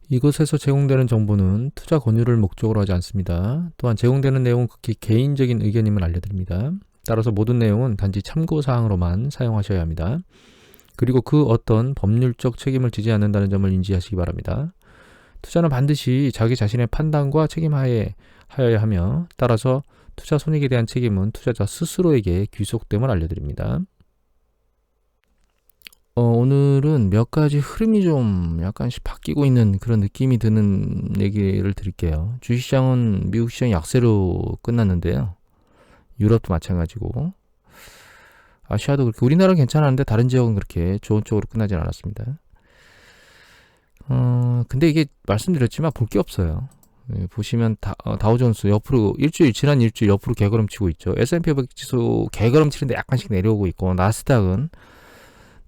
이곳에서 제공되는 정보는 투자 권유를 목적으로 하지 않습니다. 또한 제공되는 내용은 극히 개인적인 의견임을 알려드립니다. 따라서 모든 내용은 단지 참고사항으로만 사용하셔야 합니다. 그리고 그 어떤 법률적 책임을 지지 않는다는 점을 인지하시기 바랍니다. 투자는 반드시 자기 자신의 판단과 책임하에 하여야 하며, 따라서 투자 손익에 대한 책임은 투자자 스스로에게 귀속됨을 알려드립니다. 오늘은 몇 가지 흐름이 좀 약간씩 바뀌고 있는 그런 느낌이 드는 얘기를 드릴게요. 주식시장은 미국 시장 약세로 끝났는데요. 유럽도 마찬가지고, 아시아도 그렇게, 우리나라는 괜찮았는데 다른 지역은 그렇게 좋은 쪽으로 끝나진 않았습니다. 근데 이게 말씀드렸지만 볼 게 없어요. 보시면 다우존스 옆으로 지난 일주일 옆으로 개걸음치고 있죠. S&P 500 지수 개걸음치는데 약간씩 내려오고 있고, 나스닥은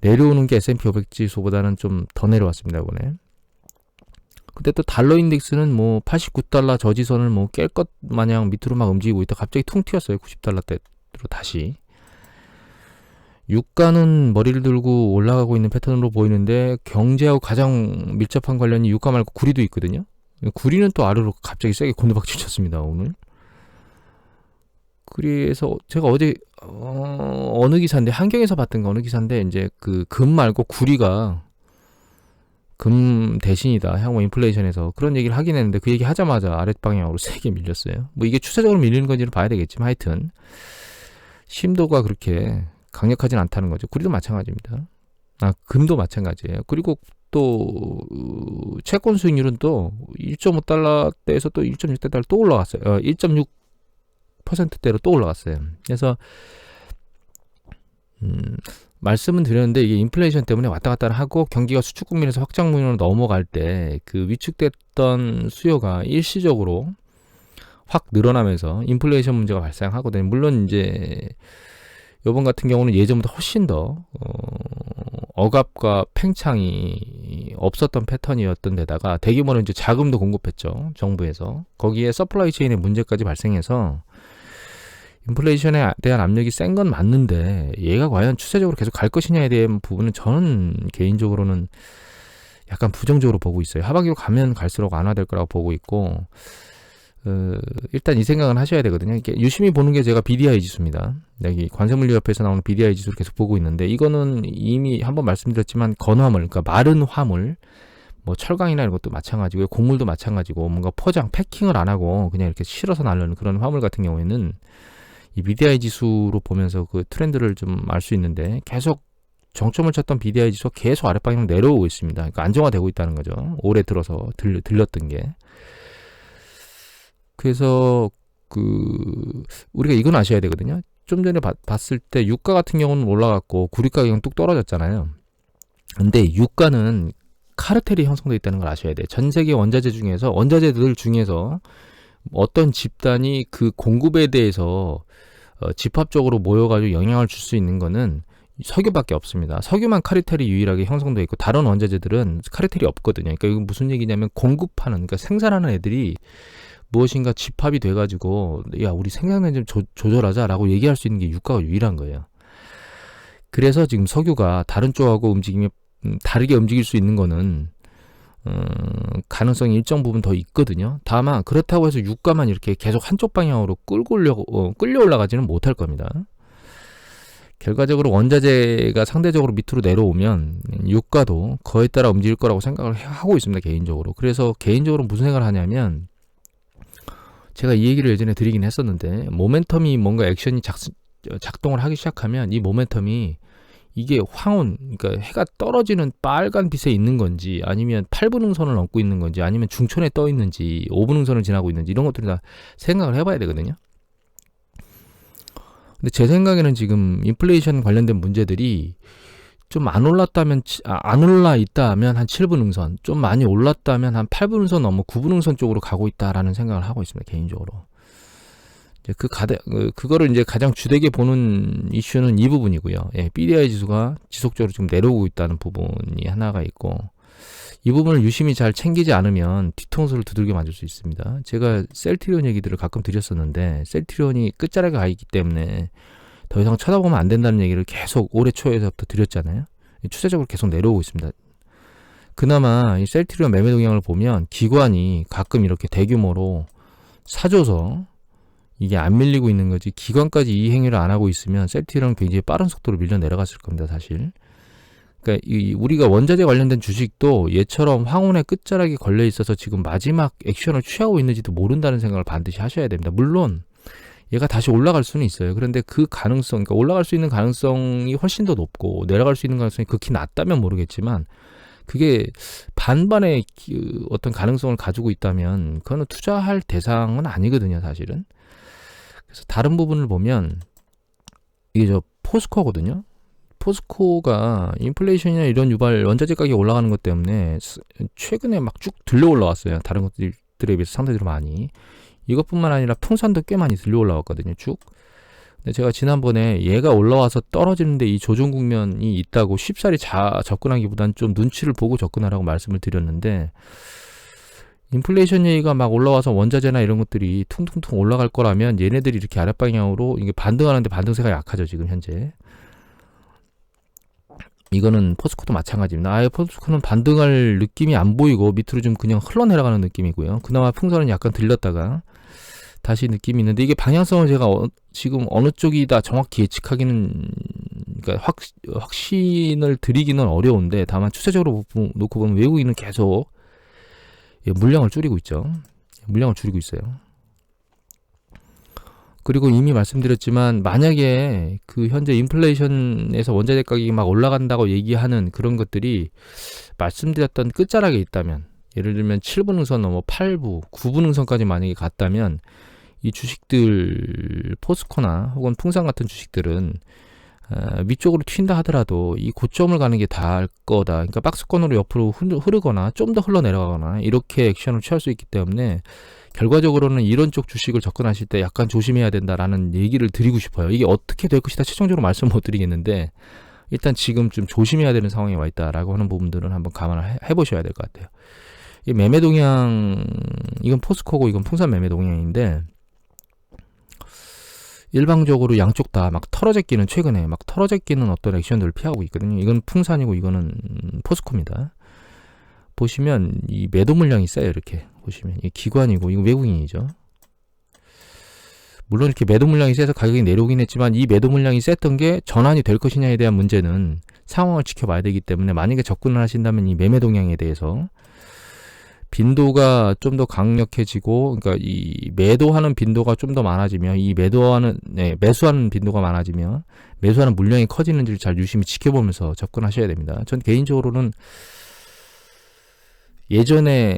내려오는 게 S&P 500 지수보다는 좀 더 내려왔습니다, 이번에. 근데 또 달러 인덱스는 뭐 89달러 저지선을 뭐 깰 것 마냥 밑으로 막 움직이고 있다 갑자기 퉁 튀었어요. 90달러대로 다시. 유가는 머리를 들고 올라가고 있는 패턴으로 보이는데, 경제하고 가장 밀접한 관련이 유가 말고 구리도 있거든요. 구리는 또 아래로 갑자기 세게 곤두박질 쳤습니다, 오늘. 그래서 제가 어제 어느 기사인데, 한경에서 봤던 거 어느 기사인데, 이제 그 금 말고 구리가 금 대신이다, 향후 인플레이션에서, 그런 얘기를 하긴 했는데, 그 얘기 하자마자 아랫방향으로 세게 밀렸어요. 뭐 이게 추세적으로 밀리는 건지는 봐야 되겠지만, 하여튼 심도가 그렇게 강력하진 않다는 거죠. 구리도 마찬가지입니다. 금도 마찬가지예요. 그리고 또 채권 수익률은 또 1.5달러대에서 또 1.6달러 또 올라갔어요. 1.6%대로 또 올라갔어요. 그래서 말씀은 드렸는데, 이게 인플레이션 때문에 왔다 갔다 하고 경기가 수축 국면에서 확장 국면으로 넘어갈 때 그 위축됐던 수요가 일시적으로 확 늘어나면서 인플레이션 문제가 발생하거든요. 물론 이제 이번 같은 경우는 예전보다 훨씬 더 억압과 팽창이 없었던 패턴이었던 데다가 대규모로 이제 자금도 공급했죠, 정부에서. 거기에 서플라이 체인의 문제까지 발생해서 인플레이션에 대한 압력이 센 건 맞는데, 얘가 과연 추세적으로 계속 갈 것이냐에 대한 부분은 저는 개인적으로는 약간 부정적으로 보고 있어요. 하반기로 가면 갈수록 완화될 거라고 보고 있고, 일단 이 생각은 하셔야 되거든요. 이렇게 유심히 보는 게 제가 BDI 지수입니다. 여기 관세물리협회에서 나오는 BDI 지수를 계속 보고 있는데, 이거는 이미 한번 말씀드렸지만 건화물, 그러니까 마른 화물, 뭐 철강이나 이런 것도 마찬가지고요, 곡물도 마찬가지고, 뭔가 포장, 패킹을 안 하고 그냥 이렇게 실어서 나르는 그런 화물 같은 경우에는 이 BDI 지수로 보면서 그 트렌드를 좀 알 수 있는데, 계속 정점을 쳤던 BDI 지수가 계속 아랫방향으로 내려오고 있습니다. 그러니까 안정화되고 있다는 거죠. 올해 들어서 들렸던 게. 그래서 우리가 이건 아셔야 되거든요. 좀 전에 봤을 때 유가 같은 경우는 올라갔고 구리 가격은 뚝 떨어졌잖아요. 근데 유가는 카르텔이 형성되어 있다는 걸 아셔야 돼요. 전 세계 원자재들 중에서 어떤 집단이 그 공급에 대해서 집합적으로 모여가지고 영향을 줄 수 있는 거는 석유밖에 없습니다. 석유만 카르텔이 유일하게 형성되어 있고, 다른 원자재들은 카르텔이 없거든요. 그러니까 이건 무슨 얘기냐면, 공급하는, 그러니까 생산하는 애들이 무엇인가 집합이 돼가지고, 야, 우리 생산량 좀 조절하자라고 얘기할 수 있는 게 유가가 유일한 거예요. 그래서 지금 석유가 다른 쪽하고 움직임이 다르게 움직일 수 있는 거는 가능성이 일정 부분 더 있거든요. 다만 그렇다고 해서 유가만 이렇게 계속 한쪽 방향으로 끌려 올라가지는 못할 겁니다. 결과적으로 원자재가 상대적으로 밑으로 내려오면 유가도 그에 따라 움직일 거라고 생각을 하고 있습니다, 개인적으로. 그래서 개인적으로 무슨 생각을 하냐면, 제가 이 얘기를 예전에 드리긴 했었는데, 모멘텀이 뭔가 액션이 작동을 하기 시작하면 이 모멘텀이, 이게 황혼, 그러니까 해가 떨어지는 빨간 빛에 있는 건지, 아니면 8분흥선을 넘고 있는 건지, 아니면 중천에 떠 있는지, 5분흥선을 지나고 있는지, 이런 것들을 다 생각을 해봐야 되거든요. 근데 제 생각에는 지금 인플레이션 관련된 문제들이 좀 안 올라 있다면 한 7분흥선, 좀 많이 올랐다면 한 8분흥선 넘어 9분흥선 쪽으로 가고 있다라는 생각을 하고 있습니다, 개인적으로. 이제 그거를 이제 가장 주되게 보는 이슈는 이 부분이고요. BDI 지수가 지속적으로 지금 내려오고 있다는 부분이 하나가 있고, 이 부분을 유심히 잘 챙기지 않으면 뒤통수를 두들겨 맞을 수 있습니다. 제가 셀트리온 얘기들을 가끔 드렸었는데, 셀트리온이 끝자락에 가 있기 때문에 더 이상 쳐다보면 안 된다는 얘기를 계속 올해 초에서부터 드렸잖아요. 추세적으로 계속 내려오고 있습니다. 그나마 이 셀트리온 매매 동향을 보면 기관이 가끔 이렇게 대규모로 사줘서 이게 안 밀리고 있는 거지, 기관까지 이 행위를 안 하고 있으면 셀트리온은 굉장히 빠른 속도로 밀려 내려갔을 겁니다, 사실. 그러니까 우리가 원자재 관련된 주식도 얘처럼 황혼의 끝자락에 걸려 있어서 지금 마지막 액션을 취하고 있는지도 모른다는 생각을 반드시 하셔야 됩니다. 물론 얘가 다시 올라갈 수는 있어요. 그런데 그 가능성, 그러니까 올라갈 수 있는 가능성이 훨씬 더 높고 내려갈 수 있는 가능성이 극히 낮다면 모르겠지만, 그게 반반의 어떤 가능성을 가지고 있다면 그거는 투자할 대상은 아니거든요, 사실은. 그래서 다른 부분을 보면 이게 포스코거든요. 포스코가 인플레이션이나 이런 유발 원자재 가격이 올라가는 것 때문에 최근에 막 쭉 들려 올라왔어요. 다른 것들에 비해서 상대적으로 많이. 이것뿐만 아니라 풍산도 꽤 많이 들려 올라왔거든요, 쭉. 근데 제가 지난번에 얘가 올라와서 떨어지는데 이 조정 국면이 있다고 쉽사리 접근하기보단 좀 눈치를 보고 접근하라고 말씀을 드렸는데, 인플레이션 얘기가 막 올라와서 원자재나 이런 것들이 퉁퉁퉁 올라갈 거라면 얘네들이 이렇게 아랫방향으로 이게 반등하는데 반등세가 약하죠, 지금 현재. 이거는 포스코도 마찬가지입니다. 아예 포스코는 반등할 느낌이 안 보이고 밑으로 좀 그냥 흘러내려가는 느낌이고요. 그나마 풍선은 약간 들렸다가 다시 느낌이 있는데, 이게 방향성을 제가 지금 어느 쪽이다 정확히 예측하기는, 그러니까 확신을 드리기는 어려운데, 다만 추세적으로 놓고 보면 외국인은 계속 물량을 줄이고 있죠. 물량을 줄이고 있어요. 그리고 이미 말씀드렸지만, 만약에 그 현재 인플레이션에서 원자재 가격이 막 올라간다고 얘기하는 그런 것들이 말씀드렸던 끝자락에 있다면, 예를 들면 7분 응선 넘어 8부, 9분 응선까지 만약에 갔다면, 이 주식들, 포스코나 혹은 풍산 같은 주식들은 위쪽으로 튄다 하더라도 이 고점을 가는 게 다할 거다. 그러니까 박스권으로 옆으로 흐르거나 좀 더 흘러내려가거나 이렇게 액션을 취할 수 있기 때문에, 결과적으로는 이런 쪽 주식을 접근하실 때 약간 조심해야 된다라는 얘기를 드리고 싶어요. 이게 어떻게 될 것이다 최종적으로 말씀 못 드리겠는데, 일단 지금 좀 조심해야 되는 상황에 와 있다라고 하는 부분들은 한번 감안을 해보셔야 될 것 같아요. 이 매매 동향, 이건 포스코고 이건 풍산 매매 동향인데, 일방적으로 양쪽 다 막 털어제끼는, 최근에 막 털어제끼는 어떤 액션들을 피하고 있거든요. 이건 풍산이고 이거는 포스코입니다. 보시면 이 매도 물량이 세요. 이렇게 보시면 이 기관이고 이거 외국인이죠. 물론 이렇게 매도 물량이 세서 가격이 내려오긴 했지만, 이 매도 물량이 셌던 게 전환이 될 것이냐에 대한 문제는 상황을 지켜봐야 되기 때문에, 만약에 접근을 하신다면 이 매매 동향에 대해서 빈도가 좀 더 강력해지고, 그러니까 이 매도하는 빈도가 좀 더 많아지면, 이 매수하는 빈도가 많아지면 매수하는 물량이 커지는지를 잘 유심히 지켜보면서 접근하셔야 됩니다. 전 개인적으로는 예전에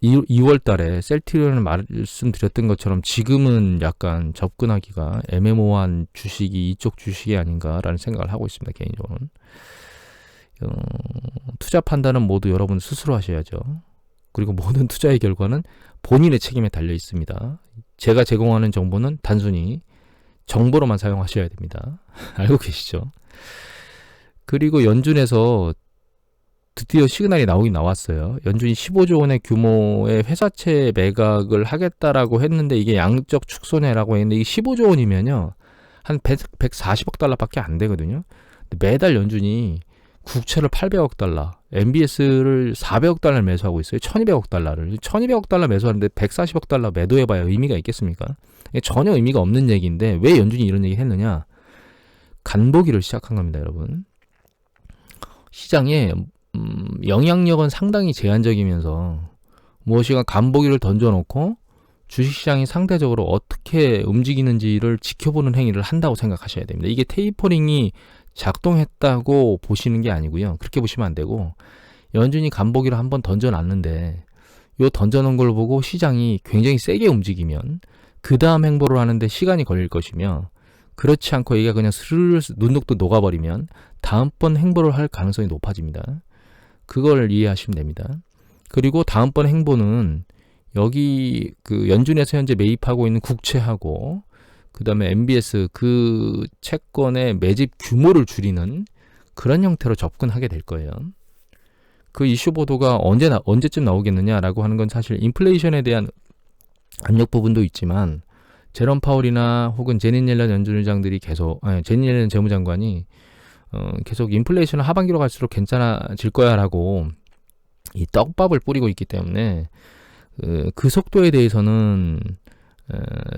2월 달에 셀트리온을 말씀드렸던 것처럼 지금은 약간 접근하기가 애매모호한 주식이 이쪽 주식이 아닌가라는 생각을 하고 있습니다, 개인적으로는. 투자 판단은 모두 여러분 스스로 하셔야죠. 그리고 모든 투자의 결과는 본인의 책임에 달려 있습니다. 제가 제공하는 정보는 단순히 정보로만 사용하셔야 됩니다. 알고 계시죠? 그리고 연준에서 드디어 시그널이 나오긴 나왔어요. 연준이 15조 원의 규모의 회사채 매각을 하겠다라고 했는데, 이게 양적 축소네라고 했는데, 이게 15조 원이면요 한 140억 달러밖에 안 되거든요. 근데 매달 연준이 국채를 800억 달러, MBS를 400억 달러를 매수하고 있어요. 1200억 달러를. 1200억 달러 매수하는데 140억 달러 매도해봐야 의미가 있겠습니까? 전혀 의미가 없는 얘기인데, 왜 연준이 이런 얘기 했느냐? 간보기를 시작한 겁니다, 여러분. 시장에 영향력은 상당히 제한적이면서 무엇이가 간보기를 던져놓고 주식시장이 상대적으로 어떻게 움직이는지를 지켜보는 행위를 한다고 생각하셔야 됩니다. 이게 테이퍼링이 작동했다고 보시는 게 아니고요. 그렇게 보시면 안 되고, 연준이 간보기를 한번 던져놨는데 요 던져놓은 걸 보고 시장이 굉장히 세게 움직이면 그 다음 행보를 하는데 시간이 걸릴 것이며, 그렇지 않고 얘가 그냥 스르르 눈독도 녹아버리면 다음번 행보를 할 가능성이 높아집니다. 그걸 이해하시면 됩니다. 그리고 다음번 행보는 여기 그 연준에서 현재 매입하고 있는 국채하고 그 다음에 MBS 그 채권의 매집 규모를 줄이는 그런 형태로 접근하게 될 거예요. 그 이슈 보도가 언제쯤 나오겠느냐라고 하는 건 사실 인플레이션에 대한 압력 부분도 있지만, 제롬 파월이나 혹은 제닛 옐런 연준 의장들이 제닛 옐런 재무장관이 계속 인플레이션은 하반기로 갈수록 괜찮아질 거야라고 이 떡밥을 뿌리고 있기 때문에 그 속도에 대해서는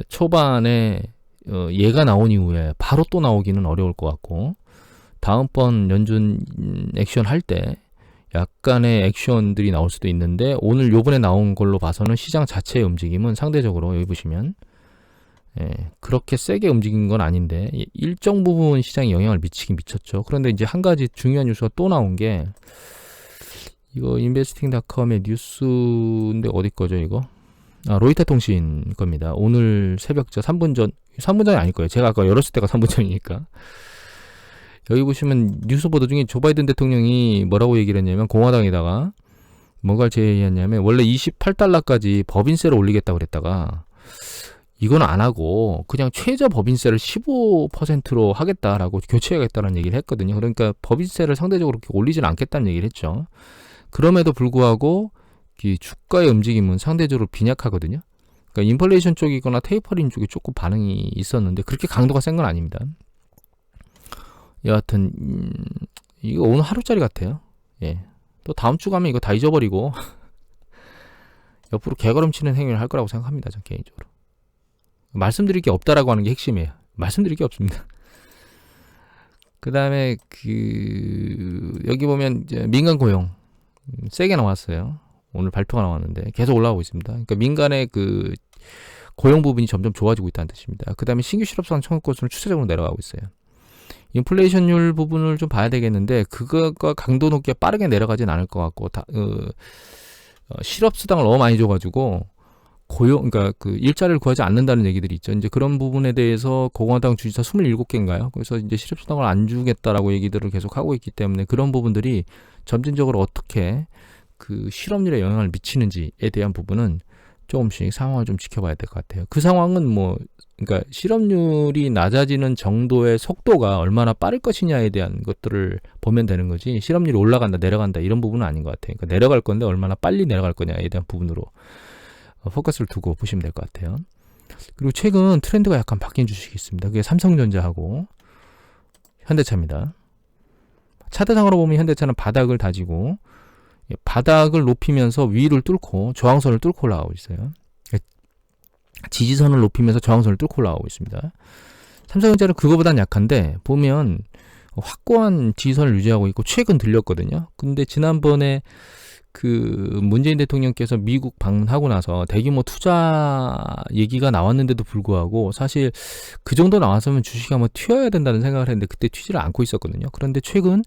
초반에 얘가 나온 이후에 바로 또 나오기는 어려울 것 같고, 다음번 연준 액션 할 때 약간의 액션들이 나올 수도 있는데, 오늘 요번에 나온 걸로 봐서는 시장 자체의 움직임은 상대적으로 여기 보시면 그렇게 세게 움직인 건 아닌데 일정 부분 시장에 영향을 미치긴 미쳤죠. 그런데 이제 한 가지 중요한 뉴스가 또 나온 게, 이거 인베스팅닷컴의 뉴스인데 어디 거죠 이거? 로이터 통신 겁니다. 오늘 새벽 3분 전이 아닐 거예요. 제가 아까 열었을 때가 3분 전이니까. 여기 보시면 뉴스 보도 중에 조 바이든 대통령이 뭐라고 얘기를 했냐면, 공화당에다가 뭔가를 제의했냐면, 원래 28달러까지 법인세를 올리겠다고 그랬다가 이건 안 하고 그냥 최저 법인세를 15%로 하겠다라고 교체하겠다는 얘기를 했거든요. 그러니까 법인세를 상대적으로 그렇게 올리지는 않겠다는 얘기를 했죠. 그럼에도 불구하고 이 주가의 움직임은 상대적으로 빈약하거든요. 그러니까 인플레이션 쪽이거나 테이퍼링 쪽이 조금 반응이 있었는데 그렇게 강도가 센 건 아닙니다. 여하튼 이거 오늘 하루짜리 같아요. 또 다음 주 가면 이거 다 잊어버리고 옆으로 개걸음치는 행위를 할 거라고 생각합니다. 전 개인적으로. 말씀드릴 게 없다라고 하는 게 핵심이에요. 말씀드릴 게 없습니다. 그 다음에 여기 보면 이제 민간 고용 세게 나왔어요. 오늘 발표가 나왔는데 계속 올라가고 있습니다. 그러니까 민간의 고용 부분이 점점 좋아지고 있다는 뜻입니다. 그 다음에 신규 실업상 청구 건수는 추세적으로 내려가고 있어요. 인플레이션율 부분을 좀 봐야 되겠는데 그거가 강도 높게 빠르게 내려가진 않을 것 같고, 실업수당을 너무 많이 줘가지고 그러니까 일자리를 구하지 않는다는 얘기들이 있죠. 이제 그런 부분에 대해서 공화당 주지사 27개인가요? 그래서 이제 실업수당을 안 주겠다라고 얘기들을 계속 하고 있기 때문에 그런 부분들이 점진적으로 어떻게 실업률에 영향을 미치는지에 대한 부분은 조금씩 상황을 좀 지켜봐야 될 것 같아요. 그 상황은 그러니까 실업률이 낮아지는 정도의 속도가 얼마나 빠를 것이냐에 대한 것들을 보면 되는 거지, 실업률이 올라간다 내려간다 이런 부분은 아닌 것 같아요. 그러니까 내려갈 건데 얼마나 빨리 내려갈 거냐에 대한 부분으로 포커스를 두고 보시면 될 것 같아요. 그리고 최근 트렌드가 약간 바뀐 주식이 있습니다. 그게 삼성전자하고 현대차입니다. 차트상으로 보면 현대차는 바닥을 다지고 바닥을 높이면서 위를 뚫고 저항선을 뚫고 올라가고 있어요. 지지선을 높이면서 저항선을 뚫고 올라가고 있습니다. 삼성전자는 그거보단 약한데 보면 확고한 지지선을 유지하고 있고 최근 들렸거든요. 근데 지난번에 문재인 대통령께서 미국 방문하고 나서 대규모 투자 얘기가 나왔는데도 불구하고 사실 그 정도 나왔으면 주식이 한번 튀어야 된다는 생각을 했는데 그때 튀지를 않고 있었거든요. 그런데 최근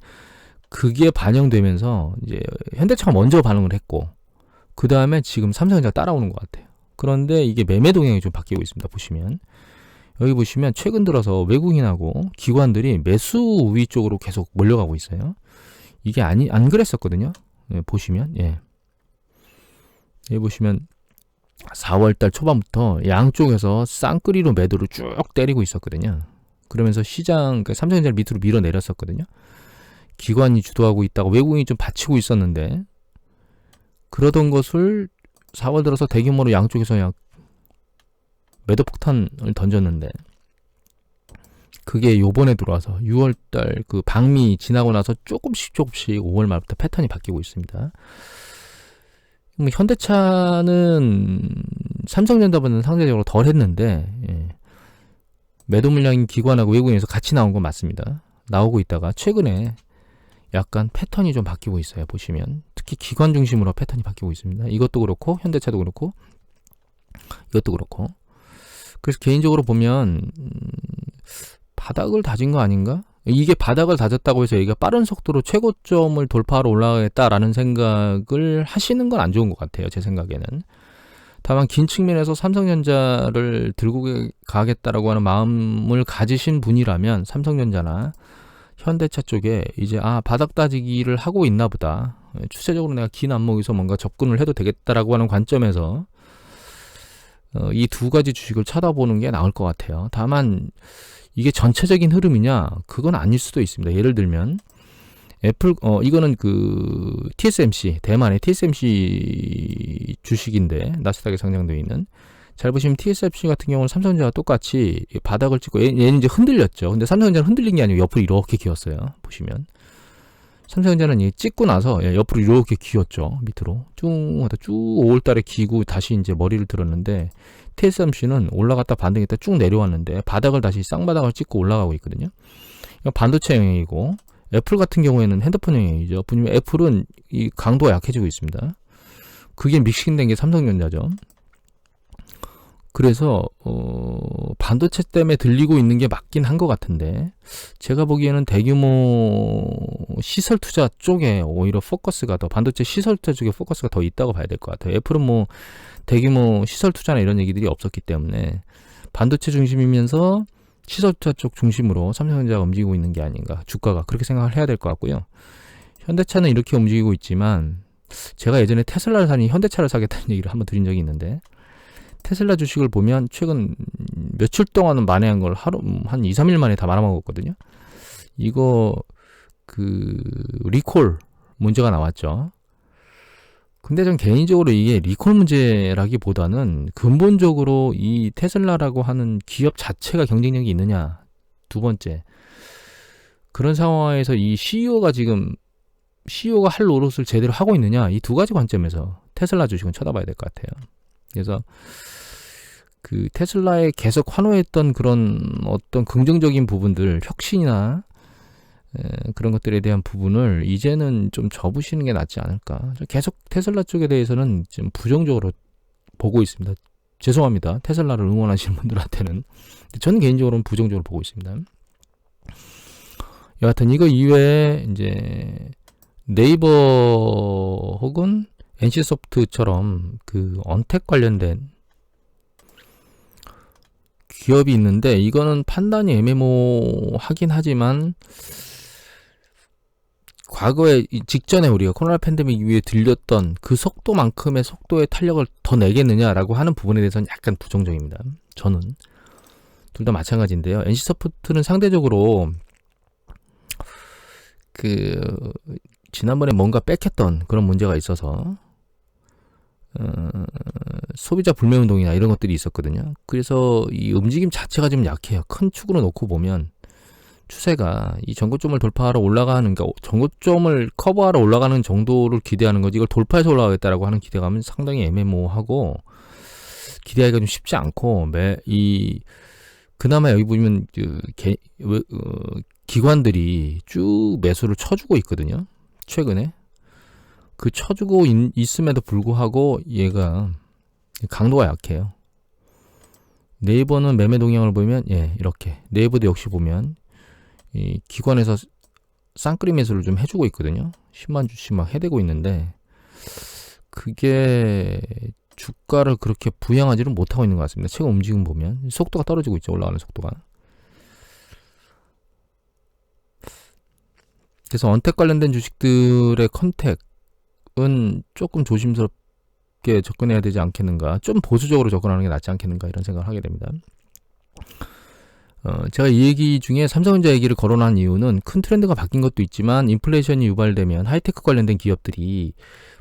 그게 반영되면서 이제 현대차가 먼저 반응을 했고 그 다음에 지금 삼성전자가 따라오는 것 같아요. 그런데 이게 매매 동향이 좀 바뀌고 있습니다. 보시면 여기 보시면 최근 들어서 외국인하고 기관들이 매수 우위 쪽으로 계속 몰려가고 있어요. 이게 안 그랬었거든요. 보시면 여기 보시면 4월달 초반부터 양쪽에서 쌍끌이로 매도를 쭉 때리고 있었거든요. 그러면서 시장 삼성전자를 밑으로 밀어내렸었거든요. 기관이 주도하고 있다가 외국인이 좀 받치고 있었는데 그러던 것을 4월 들어서 대규모로 양쪽에서 매도 폭탄을 던졌는데 그게 요번에 들어와서 6월달 방미 지나고 나서 조금씩 5월 말부터 패턴이 바뀌고 있습니다. 현대차는 삼성전자보다는 상대적으로 덜 했는데 매도 물량인 기관하고 외국인에서 같이 나온 건 맞습니다. 나오고 있다가 최근에 약간 패턴이 좀 바뀌고 있어요. 보시면 특히 기관 중심으로 패턴이 바뀌고 있습니다. 이것도 그렇고 현대차도 그렇고 이것도 그렇고. 그래서 개인적으로 보면 바닥을 다진 거 아닌가? 이게 바닥을 다졌다고 해서 얘가 빠른 속도로 최고점을 돌파하러 올라가겠다라는 생각을 하시는 건 안 좋은 것 같아요. 제 생각에는. 다만 긴 측면에서 삼성전자를 들고 가겠다라고 하는 마음을 가지신 분이라면 삼성전자나 현대차 쪽에 이제 바닥 다지기를 하고 있나 보다. 추세적으로 내가 긴 안목에서 뭔가 접근을 해도 되겠다라고 하는 관점에서 이 두 가지 주식을 쳐다보는 게 나을 것 같아요. 다만 이게 전체적인 흐름이냐? 그건 아닐 수도 있습니다. 예를 들면 이거는 TSMC, 대만의 TSMC 주식인데 나스닥에 상장되어 있는 잘 보시면 TSMC 같은 경우는 삼성전자와 똑같이 바닥을 찍고 얘는 이제 흔들렸죠. 근데 삼성전자는 흔들린 게 아니고 옆으로 이렇게 기었어요. 보시면 삼성전자는 찍고 나서 옆으로 이렇게 기었죠. 밑으로 쭉 하다 쭉 5월달에 기고 다시 이제 머리를 들었는데 TSMC는 올라갔다 반등했다 쭉 내려왔는데 바닥을 다시 쌍바닥을 찍고 올라가고 있거든요. 이건 반도체 영역이고 애플 같은 경우에는 핸드폰 영역이죠. 보시면 애플은 이 강도가 약해지고 있습니다. 그게 믹싱된 게 삼성전자죠. 그래서 반도체 때문에 들리고 있는 게 맞긴 한 것 같은데 제가 보기에는 대규모 시설 투자 쪽에 오히려 포커스가 더 반도체 시설 투자 쪽에 포커스가 더 있다고 봐야 될 것 같아요. 애플은 뭐 대규모 시설 투자나 이런 얘기들이 없었기 때문에 반도체 중심이면서 시설 투자 쪽 중심으로 삼성전자가 움직이고 있는 게 아닌가 주가가 그렇게 생각을 해야 될 것 같고요. 현대차는 이렇게 움직이고 있지만 제가 예전에 테슬라를 사니 현대차를 사겠다는 얘기를 한번 드린 적이 있는데 테슬라 주식을 보면 최근 며칠 동안은 만회한 걸 하루 한 2, 3일 만에 다 말아먹었거든요. 이거 리콜 문제가 나왔죠. 근데 전 개인적으로 이게 리콜 문제라기보다는 근본적으로 이 테슬라라고 하는 기업 자체가 경쟁력이 있느냐. 두 번째. 그런 상황에서 이 CEO가 할 노릇을 제대로 하고 있느냐. 이 두 가지 관점에서 테슬라 주식은 쳐다봐야 될 것 같아요. 그래서 테슬라에 계속 환호했던 그런 어떤 긍정적인 부분들, 혁신이나 그런 것들에 대한 부분을 이제는 좀 접으시는 게 낫지 않을까. 계속 테슬라 쪽에 대해서는 좀 부정적으로 보고 있습니다. 죄송합니다. 테슬라를 응원하시는 분들한테는. 저는 개인적으로는 부정적으로 보고 있습니다. 여하튼 이거 이외에 이제 네이버 혹은 NC소프트처럼 언택 관련된 기업이 있는데 이거는 판단이 애매모하긴 하지만 과거에 직전에 우리가 코로나 팬데믹 이후에 들렸던 그 속도만큼의 속도의 탄력을 더 내겠느냐라고 하는 부분에 대해서는 약간 부정적입니다. 저는 둘 다 마찬가지인데요. NC소프트는 상대적으로 지난번에 뭔가 뺏겼던 그런 문제가 있어서 소비자 불매운동이나 이런 것들이 있었거든요. 그래서 이 움직임 자체가 좀 약해요. 큰 축으로 놓고 보면 추세가 이 전고점을 돌파하러 올라가는, 그러니까 전고점을 커버하러 올라가는 정도를 기대하는 거지 이걸 돌파해서 올라가겠다라고 하는 기대감은 상당히 애매모호하고 기대하기가 좀 쉽지 않고 그나마 여기 보면 기관들이 쭉 매수를 쳐주고 있거든요. 최근에 쳐주고 있음에도 불구하고 얘가 강도가 약해요. 네이버는 매매 동향을 보면 이렇게 네이버도 역시 보면 이 기관에서 쌍끌이 매수를 좀 해주고 있거든요. 10만 주씩 막 해대고 있는데 그게 주가를 그렇게 부양하지는 못하고 있는 것 같습니다. 최근 움직임 보면 속도가 떨어지고 있죠. 올라가는 속도가. 그래서 언택 관련된 주식들의 컨택은 조금 조심스럽게 접근해야 되지 않겠는가. 좀 보수적으로 접근하는 게 낫지 않겠는가 이런 생각을 하게 됩니다. 제가 이 얘기 중에 삼성전자 얘기를 거론한 이유는 큰 트렌드가 바뀐 것도 있지만 인플레이션이 유발되면 하이테크 관련된 기업들이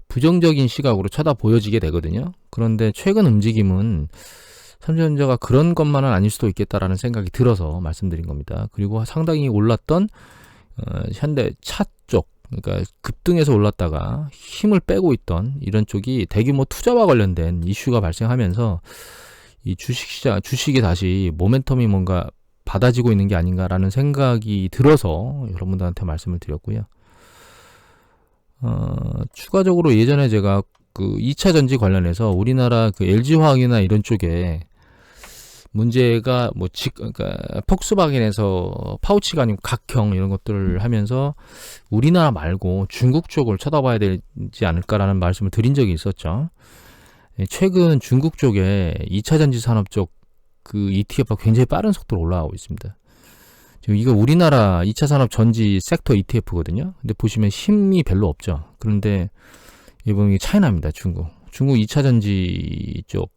부정적인 시각으로 쳐다 보여지게 되거든요. 그런데 최근 움직임은 삼성전자가 그런 것만은 아닐 수도 있겠다라는 생각이 들어서 말씀드린 겁니다. 그리고 상당히 올랐던 현대차 쪽, 그러니까 급등해서 올랐다가 힘을 빼고 있던 이런 쪽이 대규모 투자와 관련된 이슈가 발생하면서 이 주식이 다시 모멘텀이 뭔가 받아지고 있는 게 아닌가라는 생각이 들어서 여러분들한테 말씀을 드렸고요. 추가적으로 예전에 제가 2차 전지 관련해서 우리나라 LG화학이나 이런 쪽에 문제가 그러니까 폭스바겐에서 파우치가 아니고 각형 이런 것들을 하면서 우리나라 말고 중국 쪽을 쳐다봐야 되지 않을까라는 말씀을 드린 적이 있었죠. 최근 중국 쪽에 2차 전지 산업 쪽 ETF가 굉장히 빠른 속도로 올라가고 있습니다. 지금 이거 우리나라 2차 산업 전지 섹터 ETF거든요. 근데 보시면 힘이 별로 없죠. 그런데 이번 차이나입니다. 중국 2차 전지 쪽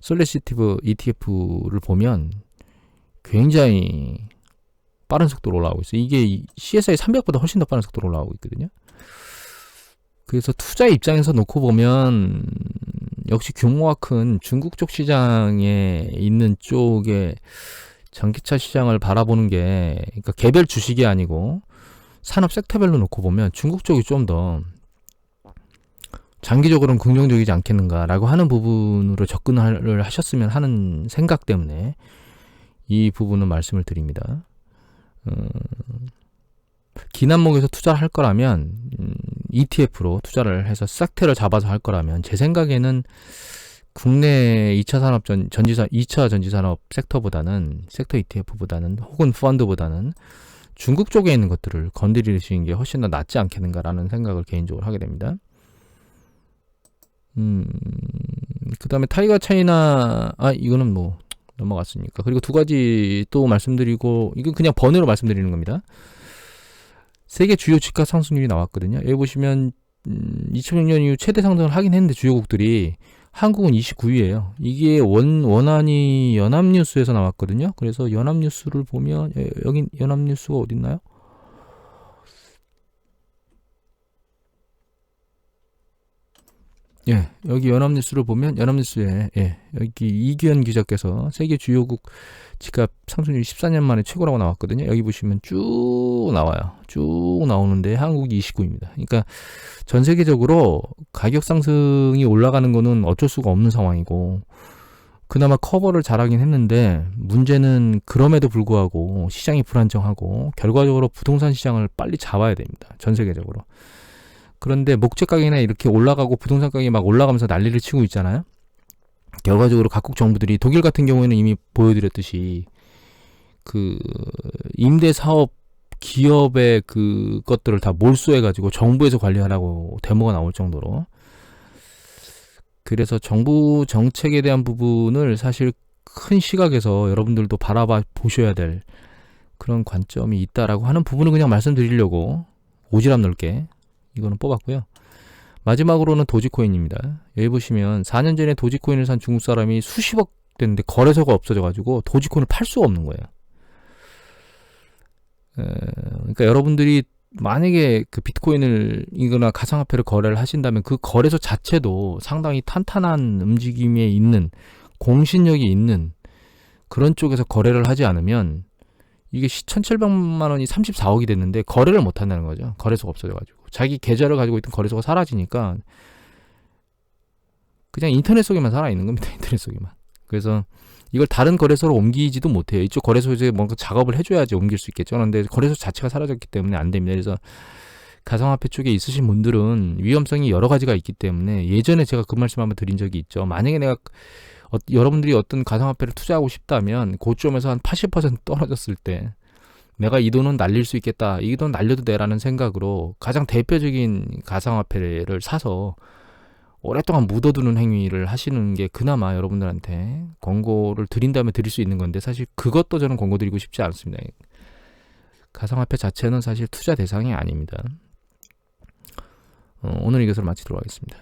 솔리시티브 ETF를 보면 굉장히 빠른 속도로 올라가고 있어요. 이게 CSI 300보다 훨씬 더 빠른 속도로 올라가고 있거든요. 그래서 투자 입장에서 놓고 보면 역시 규모가 큰 중국 쪽 시장에 있는 쪽에 전기차 시장을 바라보는 게, 그러니까 개별 주식이 아니고 산업 섹터별로 놓고 보면 중국 쪽이 좀 더 장기적으로는 긍정적이지 않겠는가라고 하는 부분으로 접근을 하셨으면 하는 생각 때문에 이 부분은 말씀을 드립니다. 긴 안목에서 투자를 할 거라면 ETF로 투자를 해서 싹트를 잡아서 할 거라면 제 생각에는 국내 2차 산업 2차 전지산업 섹터보다는 섹터 ETF보다는 혹은 펀드보다는 중국 쪽에 있는 것들을 건드리시는 게 훨씬 더 낫지 않겠는가라는 생각을 개인적으로 하게 됩니다. 그 다음에 타이거 차이나, 이거는 뭐, 넘어갔으니까. 그리고 두 가지 또 말씀드리고, 이건 그냥 번외로 말씀드리는 겁니다. 세계 주요 주가 상승률이 나왔거든요. 여기 보시면, 2006년 이후 최대 상승을 하긴 했는데, 주요국들이, 한국은 29위예요. 이게 원안이 연합뉴스에서 나왔거든요. 그래서 연합뉴스를 보면, 여기 연합뉴스가 어딨나요? 예, 여기 연합뉴스를 보면 연합뉴스에 여기 이규현 기자께서 세계 주요국 집값 상승률 14년 만에 최고라고 나왔거든요. 여기 보시면 쭉 나와요. 쭉 나오는데 한국이 29입니다. 그러니까 전 세계적으로 가격 상승이 올라가는 거는 어쩔 수가 없는 상황이고 그나마 커버를 잘하긴 했는데 문제는 그럼에도 불구하고 시장이 불안정하고 결과적으로 부동산 시장을 빨리 잡아야 됩니다. 전 세계적으로. 그런데 목재 가격이나 이렇게 올라가고 부동산 가격이 막 올라가면서 난리를 치고 있잖아요. 결과적으로 각국 정부들이 독일 같은 경우에는 이미 보여드렸듯이 그 임대 사업 기업의 그 것들을 다 몰수해가지고 정부에서 관리하라고 데모가 나올 정도로 그래서 정부 정책에 대한 부분을 사실 큰 시각에서 여러분들도 바라봐 보셔야 될 그런 관점이 있다라고 하는 부분을 그냥 말씀드리려고 오지랖 넓게 이거는 뽑았고요. 마지막으로는 도지코인입니다. 여기 보시면 4년 전에 도지코인을 산 중국 사람이 수십억 됐는데 거래소가 없어져가지고 도지코인을 팔 수가 없는 거예요. 그러니까 여러분들이 만약에 그 비트코인을 이거나 가상화폐를 거래를 하신다면 그 거래소 자체도 상당히 탄탄한 움직임에 있는 공신력이 있는 그런 쪽에서 거래를 하지 않으면 이게 1,700만 원이 34억이 됐는데 거래를 못 한다는 거죠. 거래소가 없어져가지고. 자기 계좌를 가지고 있던 거래소가 사라지니까 그냥 인터넷 속에만 살아있는 겁니다. 인터넷 속에만. 그래서 이걸 다른 거래소로 옮기지도 못해요. 이쪽 거래소에 뭔가 작업을 해줘야지 옮길 수 있겠죠. 그런데 거래소 자체가 사라졌기 때문에 안 됩니다. 그래서 가상화폐 쪽에 있으신 분들은 위험성이 여러 가지가 있기 때문에 예전에 제가 그 말씀 한번 드린 적이 있죠. 만약에 내가 여러분들이 어떤 가상화폐를 투자하고 싶다면 고점에서 한 80% 떨어졌을 때 내가 이 돈은 날릴 수 있겠다. 이 돈 날려도 돼라는 생각으로 가장 대표적인 가상화폐를 사서 오랫동안 묻어두는 행위를 하시는 게 그나마 여러분들한테 권고를 드린다면 드릴 수 있는 건데 사실 그것도 저는 권고 드리고 싶지 않습니다. 가상화폐 자체는 사실 투자 대상이 아닙니다. 오늘 이것을 마치도록 하겠습니다.